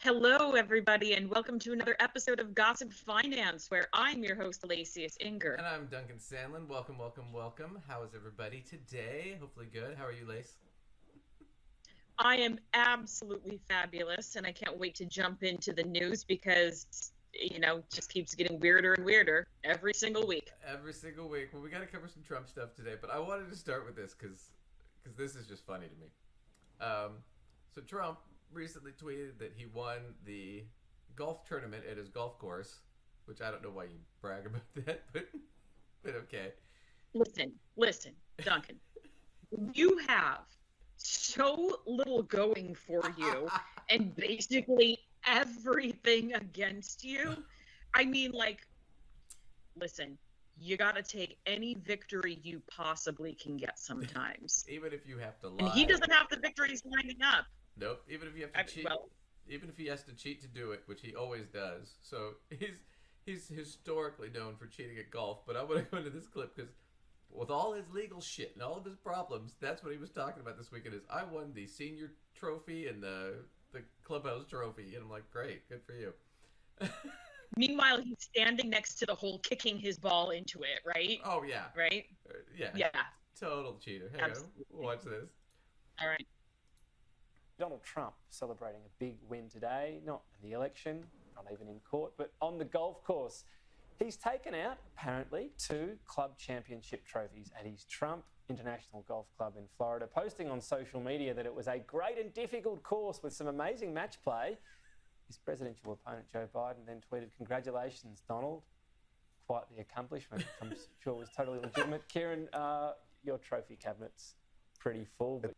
Hello, everybody, and welcome to another episode of Gossip Finance, where I'm your host, Alacius Inger. And I'm Duncan Sandlin. Welcome, welcome, welcome. How is everybody today? Hopefully good. How are you, Lace? I am absolutely fabulous, and I can't wait to jump into the news because, it just keeps getting weirder and weirder every single week. Every single week. Well, we got to cover some Trump stuff today, but I wanted to start with this because this is just funny to me. So Trump recently tweeted that he won the golf tournament at his golf course, which I don't know why you brag about that, but okay. Listen, Duncan, you have so little going for you and basically everything against you. I mean, listen, you got to take any victory you possibly can get sometimes. Even if you have to lie. And he doesn't have the victories lining up. Nope. Even if you have to cheat. Well, even if he has to cheat to do it, which he always does. So he's historically known for cheating at golf. But I want to go into this clip because with all his legal shit and all of his problems, that's what he was talking about this weekend. Is I won the senior trophy and the clubhouse trophy, and I'm like, great, good for you. Meanwhile, he's standing next to the hole, kicking his ball into it. Right? Oh yeah. Right? Yeah. Yeah. Total cheater. Hang on. Watch this. All right. Donald Trump celebrating a big win today, not in the election, not even in court, but on the golf course. He's taken out, apparently, 2 club championship trophies at his Trump International Golf Club in Florida, posting on social media that it was a great and difficult course with some amazing match play. His presidential opponent, Joe Biden, then tweeted, "Congratulations, Donald. Quite the accomplishment." I'm sure it was totally legitimate. Kieran, your trophy cabinet's pretty full, but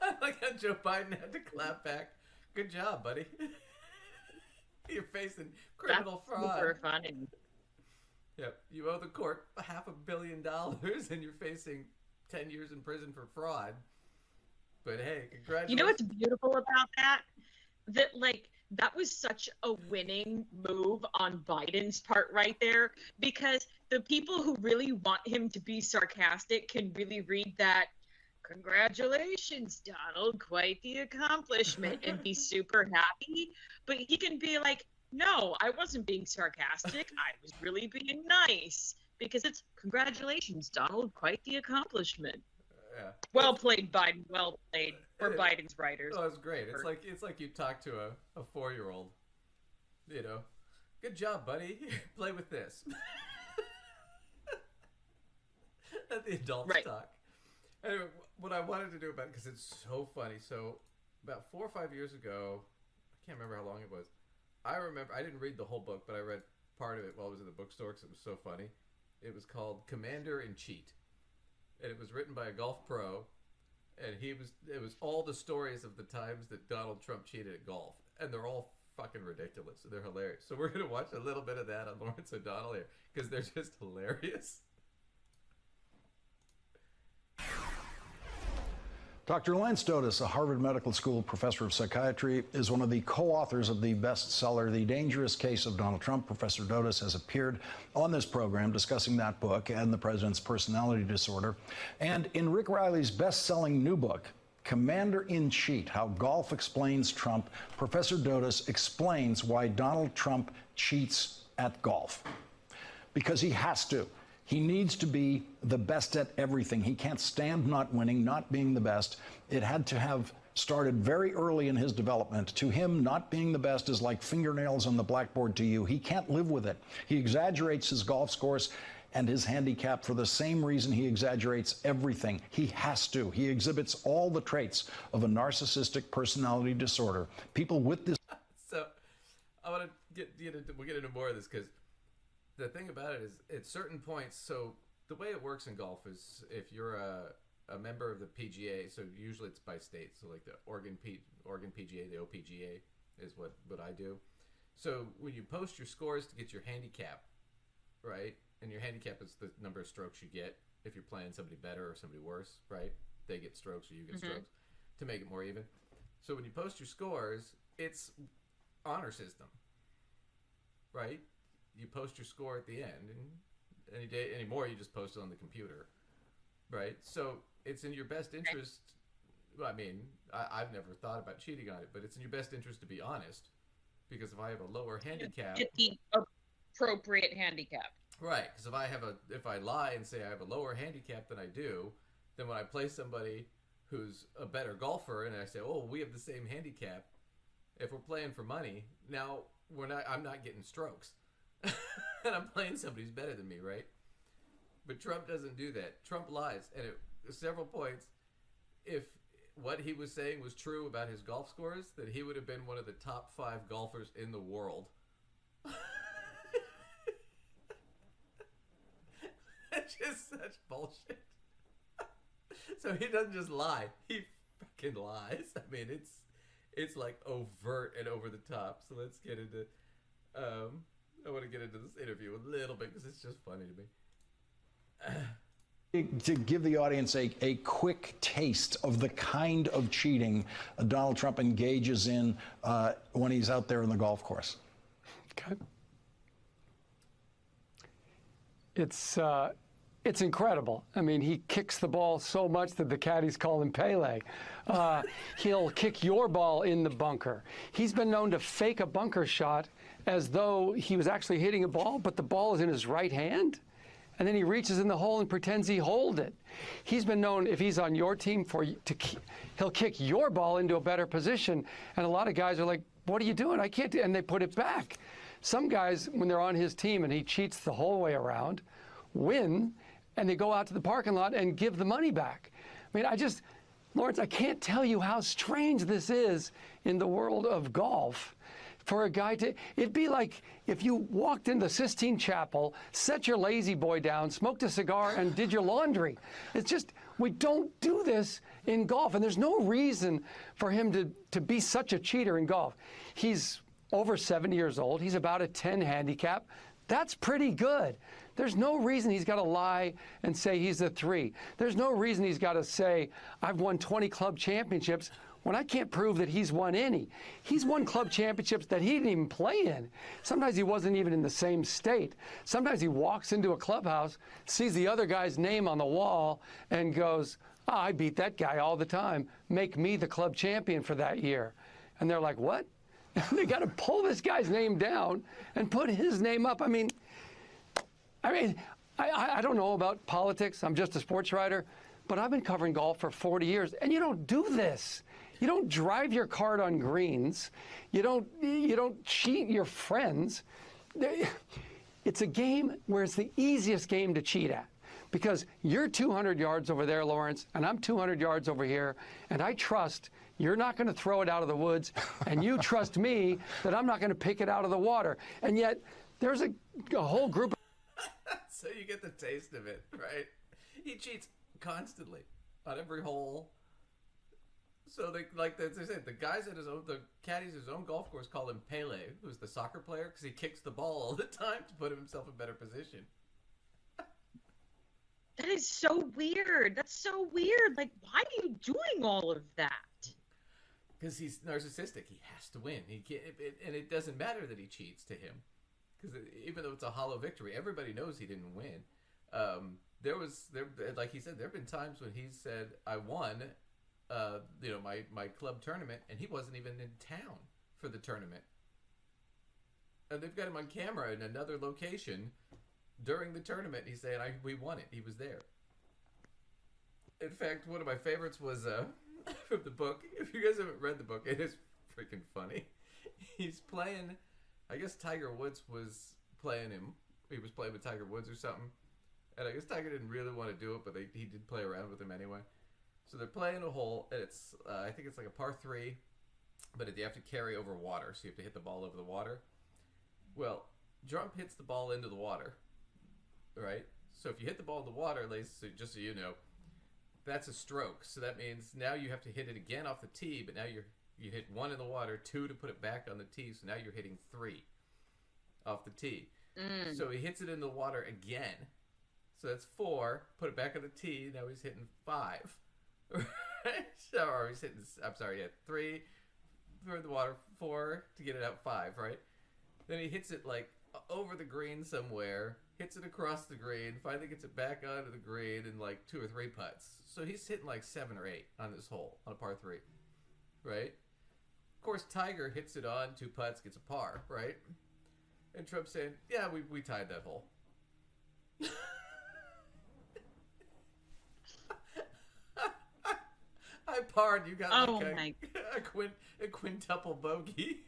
I like how Joe Biden had to clap back. Good job, buddy. You're facing criminal fraud. Super funny. Yep. You owe the court $500 million and you're facing 10 years in prison for fraud. But hey, congratulations. You know what's beautiful about that? That was such a winning move on Biden's part right there, because the people who really want him to be sarcastic can really read that. Congratulations, Donald, quite the accomplishment, and be super happy. But he can be like, no, I wasn't being sarcastic. I was really being nice, because it's congratulations, Donald, quite the accomplishment. Yeah. Well played, Biden. Well played for Biden's writers. Oh, it's great. It's like you talk to a 4-year-old. You know, good job, buddy. Play with this. Let the adults talk. Anyway, what I wanted to do about it, because it's so funny. So, about 4 or 5 years ago, I can't remember how long it was. I remember, I didn't read the whole book, but I read part of it while I was in the bookstore because it was so funny. It was called Commander in Cheat. And it was written by a golf pro. And it was all the stories of the times that Donald Trump cheated at golf. And they're all fucking ridiculous. They're hilarious. So we're going to watch a little bit of that on Lawrence O'Donnell here, because they're just hilarious. Dr. Lance Dotis, a Harvard Medical School professor of psychiatry, is one of the co-authors of the bestseller, The Dangerous Case of Donald Trump. Professor Dotis has appeared on this program discussing that book and the president's personality disorder. And in Rick Riley's best-selling new book, Commander in Cheat, How Golf Explains Trump, Professor Dotis explains why Donald Trump cheats at golf. Because he has to. He needs to be the best at everything. He can't stand not winning, not being the best. It had to have started very early in his development. To him, not being the best is like fingernails on the blackboard to you. He can't live with it. He exaggerates his golf scores and his handicap for the same reason he exaggerates everything. He has to. He exhibits all the traits of a narcissistic personality disorder. People with this... So, I want to we'll get into more of this, because the thing about it is, at certain points, so the way it works in golf is if you're a member of the PGA, so usually it's by state, so like the Oregon PGA, the OPGA is what I do. So when you post your scores to get your handicap, right, and your handicap is the number of strokes you get if you're playing somebody better or somebody worse, right? They get strokes or you get strokes to make it more even. So when you post your scores, it's honor system, right? You post your score at the end, and any day anymore you just post it on the computer, right? So it's in your best interest I mean, I've never thought about cheating on it, but it's in your best interest to be honest, because if I have a lower handicap, Get the appropriate handicap. right? Because if I lie and say I have a lower handicap than I do, then when I play somebody who's a better golfer and I say, oh, we have the same handicap, if we're playing for money, now I'm not getting strokes, and I'm playing somebody who's better than me, right? But Trump doesn't do that. Trump lies, and at several points, if what he was saying was true about his golf scores, then he would have been one of the top 5 golfers in the world. That's just such bullshit. So he doesn't just lie; he fucking lies. I mean, it's like overt and over the top. So let's get into. I want to get into this interview a little bit because it's just funny to me. To give the audience a quick taste of the kind of cheating Donald Trump engages in when he's out there in the golf course. Okay. It's incredible. I mean, he kicks the ball so much that the caddies call him Pele. He'll kick your ball in the bunker. He's been known to fake a bunker shot as though he was actually hitting a ball, but the ball is in his right hand. And then he reaches in the hole and pretends he holed it. He's been known, if he's on your team, he'll kick your ball into a better position. And a lot of guys are like, what are you doing? I can't do, and they put it back. Some guys, when they're on his team and he cheats the whole way around, win, and they go out to the parking lot and give the money back. I mean, Lawrence, I can't tell you how strange this is in the world of golf. For a guy it'd be like if you walked in the Sistine Chapel, set your lazy boy down, smoked a cigar, and did your laundry. It's just, we don't do this in golf, and there's no reason for him to be such a cheater in golf. He's over 70 years old. He's about a 10 handicap. That's pretty good. There's no reason he's got to lie and say he's a 3. There's no reason he's got to say, I've won 20 club championships, when I can't prove that he's won any. He's won club championships that he didn't even play in. Sometimes he wasn't even in the same state. Sometimes he walks into a clubhouse, sees the other guy's name on the wall, and goes, oh, I beat that guy all the time. Make me the club champion for that year. And they're like, what? And they got to pull this guy's name down and put his name up. I mean, I don't know about politics. I'm just a sports writer. But I've been covering golf for 40 years, and you don't do this. You don't drive your cart on greens. You don't cheat your friends. It's a game where it's the easiest game to cheat at, because you're 200 yards over there, Lawrence, and I'm 200 yards over here, and I trust you're not going to throw it out of the woods, and you trust me that I'm not going to pick it out of the water. And yet there's a whole group of So you get the taste of it, right? He cheats constantly on every hole. So they, like as I said, the guys at the caddies at his own golf course call him Pele, who's the soccer player, because he kicks the ball all the time to put himself in better position. That is so weird. That's so weird. Like, why are you doing all of that? Because he's narcissistic. He has to win. He can't, and it doesn't matter that he cheats to him, because even though it's a hollow victory, everybody knows he didn't win. Like he said, there have been times when he said, "I won." My club tournament, and he wasn't even in town for the tournament. And they've got him on camera in another location during the tournament. He's saying, we won it. He was there. In fact, one of my favorites was from the book. If you guys haven't read the book, it is freaking funny. He's playing, I guess Tiger Woods was playing him. He was playing with Tiger Woods or something. And I guess Tiger didn't really want to do it, but he did play around with him anyway. So they're playing a hole, and it's I think it's like a par 3, but you have to carry over water, so you have to hit the ball over the water. Well, Trump hits the ball into the water, right? So if you hit the ball in the water, just so you know, that's a stroke. So that means now you have to hit it again off the tee, but now you hit 1 in the water, 2 to put it back on the tee, so now you're hitting 3 off the tee. So he hits it in the water again. So that's 4, put it back on the tee, now he's hitting 5. Or he's hitting, 3 through the water, 4 to get it out, 5, right? Then he hits it like over the green somewhere, hits it across the green, finally gets it back onto the green in like 2 or 3 putts. So he's hitting like 7 or 8 on this hole on a par 3, right? Of course, Tiger hits it on 2 putts, gets a par, right? And Trump's saying, yeah, we tied that hole. I parred. You got like a quintuple bogey.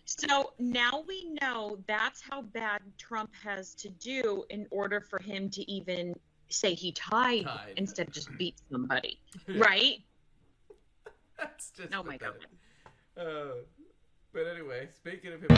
So now we know that's how bad Trump has to do in order for him to even say he tied. Instead of just beat somebody, right? That's just oh my god. But anyway, speaking of him.